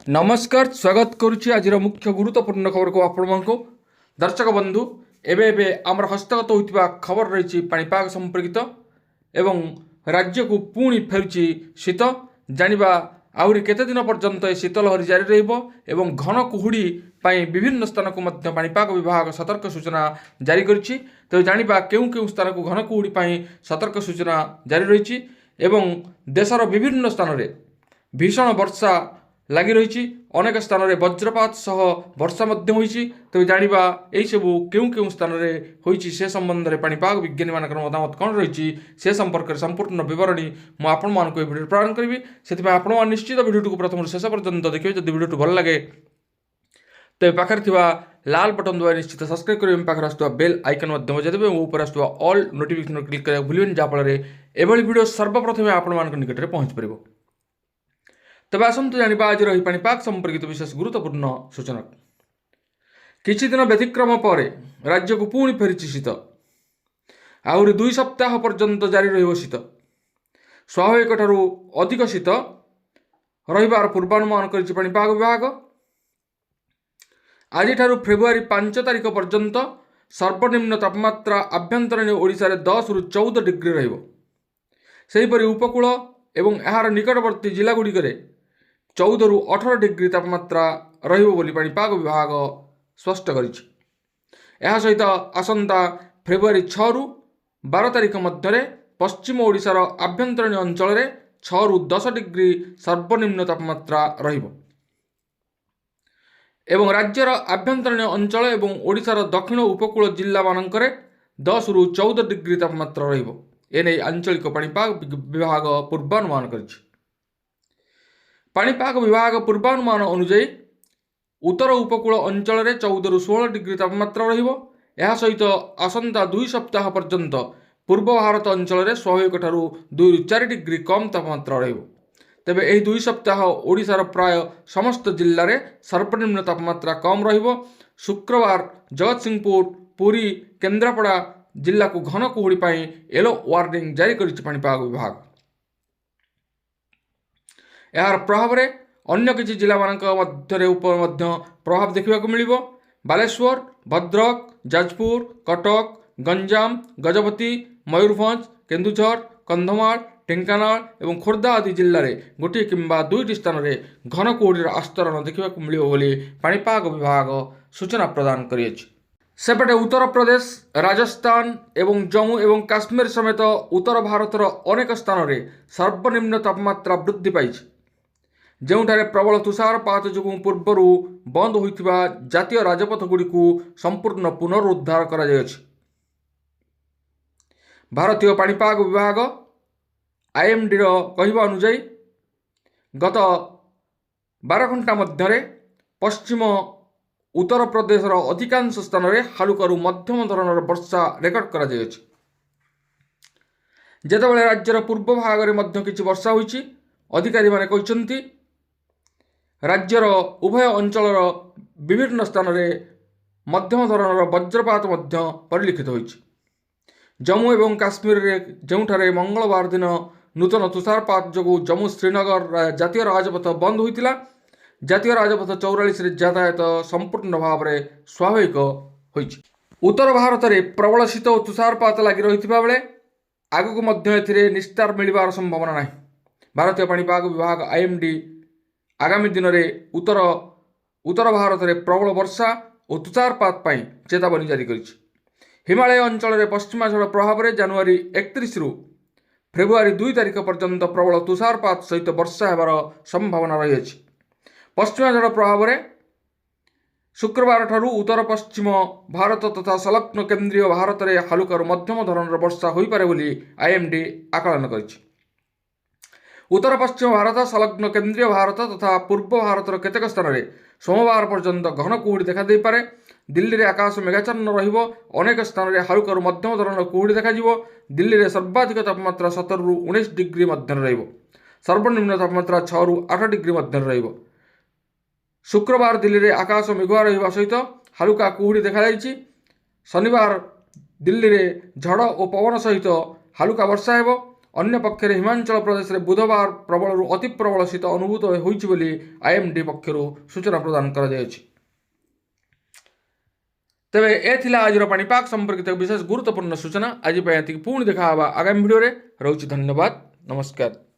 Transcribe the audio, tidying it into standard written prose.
नमस्कार स्वागत करुच्ची आज मुख्य गुरुत्वपूर्ण खबर को आपण दर्शक बंधु एबे आमर हस्तगत होता खबर रही पाणीपाग संपर्कित एवं राज्य को पुणी फेरुची शीत जानिबा आहुरी केते दिन पर्यंत शीतलहरी जारी रहिबो घन कुहुड़ी विभिन्न स्थान को मध्य पाणीपाग विभाग सतर्क सूचना जारी करिछि। तो जानिबा केउं केउं स्थान को घन कुहुड़ी सतर्क सूचना जारी रही देशर विभिन्न स्थान में भीषण वर्षा लगी रही अनेक स्थान में वज्रपात सह वर्षा तेज जाना यही सबू केउं केउं स्थान में होती से संबंध में पाणीपाग विज्ञानी मान मतामत कौन रही से संपर्क में संपूर्ण बरणी मुझे भिडियो प्रदान करी से आप निश्चित भिडियो को प्रथम शेष पर्यंत देखिए। जब भिडियो भल लगे तो पाखे लाल बटन द्वारा निश्चित सब्सक्राइब करेंगे पाखे आसुवा बेल आइकन बजाइदेवे ऊपर आसुवा ऑल नोटिफिकेशन क्लिक करा भूलें जहाँफल एभली भिडियो सर्वप्रथम आपण निकट में पहुँच पार। तबे आसतु जानिबा आज रही पाणीपाग संपर्कित विशेष गुरुत्वपूर्ण सूचना। किछि दिन व्यतिक्रम पर राज्य को पुणी फेरी शीत आहरी 2 सप्ताह पर्यंत जारी रहिबो शीत स्वाभाविक ठारू अधिक शीत रहिबार पूर्वानुमान करिछि पाणीपाग विभाग। आज फेब्रुआरी 5 तारिख पर्यंत सर्वनिम्न तापमात्रा आभ्यंतरीण ओडिशा रे 10 रु 14 डिग्री रहिबो। सेहिपरि उपकूल एवं एहार निकटवर्ती जिला गुड़िकरे 14 रु 18 डिग्री तापमात्रा रहिबो बोली पाणीपाग विभाग स्पष्ट करिछि। एहा सहित आसंता फेब्रुआरी 6 रु 12 तारिख मध्य पश्चिम ओडिशार आभ्यंतरीण अंचल में 6 रु 10 डिग्री सर्वनिम्न तापमात्रा रहिबो एवं राज्यर आभ्यंतरीण अंचल एवं ओडिशार दक्षिण उपकूल जिला मानकरे 10 रु 14 डिग्री तापमात्रा रहिबो। एने आंचलिक पाणीपाग विभाग पूर्वानुमान करिछि। पाणीपाग विभाग पूर्वानुमान अनुଯାयी उत्तर उपकूल अंचल में 14 रु 16 डिग्री तापमात्रा रहिबो। एहा सहित आसंता 2 सप्ताह पर्यंत पूर्व भारत अंचल में स्वाभाविक ठारू 2 रु 4 डिग्री कम तापमात्रा रहिबो। तेबे एही 2 सप्ताह ओडिशार प्राय समस्त जिल्ला रे सर्वनिम्न तापमात्रा कम रहिबो। शुक्रवार जगतसिंहपुर पुरी केन्द्रापड़ा जिला को घन कुहुड़ी येलो वार्निंग जारी करिछि पाणीपाग विभाग। यार प्रभाव में अन्य किछि जिला मानक मध्य प्रभाव देखा मिलिबो। बालेश्वर भद्रक जाजपुर कटक गंजाम गजपति मयूरभंज केन्दुझर कंधमाल ढेंकानाल एवं खोर्धा आदि जिले में गोटे किंबा 2टी स्थान में घन कुहुड़ीर आस्तरण देखा मिलिबो बोली पाणीपाग विभाग सूचना प्रदान करिछि। सेपटे उत्तर प्रदेश राजस्थान एवं जम्मू एवं काश्मीर समेत उत्तर भारतर अनेक स्थान में सर्वनिम्न तापमात्रा वृद्धि पाई जोठारे प्रबल तुषारपात जो पूर्वर बंद होता जातीय राजपथ गुड़ी संपूर्ण पुनरुद्धार कर भारतीय पाणीपाग विभाग आईएमडी कहवा अनुଯାयी गत 12 घंटा मध्य पश्चिम उत्तर प्रदेशर अधिकांश स्थान में हालुकारु मध्यम धरणर वर्षा रेकर्ड करा जायछि। जेतेबेले राज्यर पूर्व भाग में मध्य किछि वर्षा होइछि। अधिकारी माने कहिसंती राज्यर उभय अंचलर विभिन्न स्थान में मध्यम धरणर वज्रपात मध्य परिलक्षित होइछि। जम्मू एवं काश्मीर में जोठारे मंगलवार दिन नूतन तुषारपात जो जम्मू श्रीनगर जातीय राजपथ बंद होइतिला जातीय राजपथ 44 यातायात संपूर्ण भाव में स्वाभाविक होइछि। उत्तर भारत में प्रबल शीत और तुषारपात लगी रही बेले आगक मध्य निस्तार मिलबार संभावना नहीं। भारतीय पाणीपाग विभाग आईएमडी आगामी दिन में उत्तर भारत में प्रबल वर्षा और तुषारपात चेतावनी जारी करिछि। हिमालय अंचल में पश्चिमा झड़ प्रभाव में जनवरी 31 रु फेब्रुआरी 2 तारिख पर्यंत प्रबल तुषारपात सहित वर्षा होबार संभावना रही है। पश्चिमा झड़ प्रभाव में शुक्रवार ठारू उत्तर पश्चिम भारत तथा संलग्न केन्द्रीय भारत में हालुकार मध्यम धरणर वर्षा हो पारे बोली आईएमडी आकलन करिछि। उत्तर पश्चिम भारत संलग्न केन्द्रीय भारत तथा पूर्व भारतर केतेक स्थान में सोमवार पर्यंत घन कुहुड़ी देखा दे पारे। दिल्ली में आकाश मेघाच्छन्न रहिबो। अनेक स्थान में हालुकारु मध्यम धरणर कुहुड़ी देखा दिल्ली में सर्वाधिक तापमात्रा 17 रु 19 डिग्री मध्य रहिबो। सर्वनिम्न तापमात्रा 6 रु 8 डिग्री मध्य रहिबो। शुक्रवार दिल्ली में आकाश मेघुआ रहिबा सहित हालुका कुहुड़ी देखा जाइछि। शनिवार दिल्ली में झड़ और पवन सहित हालुका वर्षा हेबो। ଅନ୍ୟପକ୍ଷରେ ହିମାଚଳ ପ୍ରଦେଶରେ ବୁଧବାର ପ୍ରବଳରୁ ଅତି ପ୍ରବଳ ଶୀତ ଅନୁଭୂତ ହୋଇଛି ବୋଲି ଆଇଏମ୍ଡି ପକ୍ଷରୁ ସୂଚନା ପ୍ରଦାନ କରାଯାଇଛି। ତେବେ ଏ ଥିଲା ଆଜିର ପାଣିପାଗ ସମ୍ପର୍କିତ ବିଶେଷ ଗୁରୁତ୍ୱପୂର୍ଣ୍ଣ ସୂଚନା। ଆଜି ପାଇଁ ଏତିକି, ପୁଣି ଦେଖା ହେବା ଆଗାମୀ ଭିଡ଼ିଓରେ। ରହୁଛି, ଧନ୍ୟବାଦ, ନମସ୍କାର।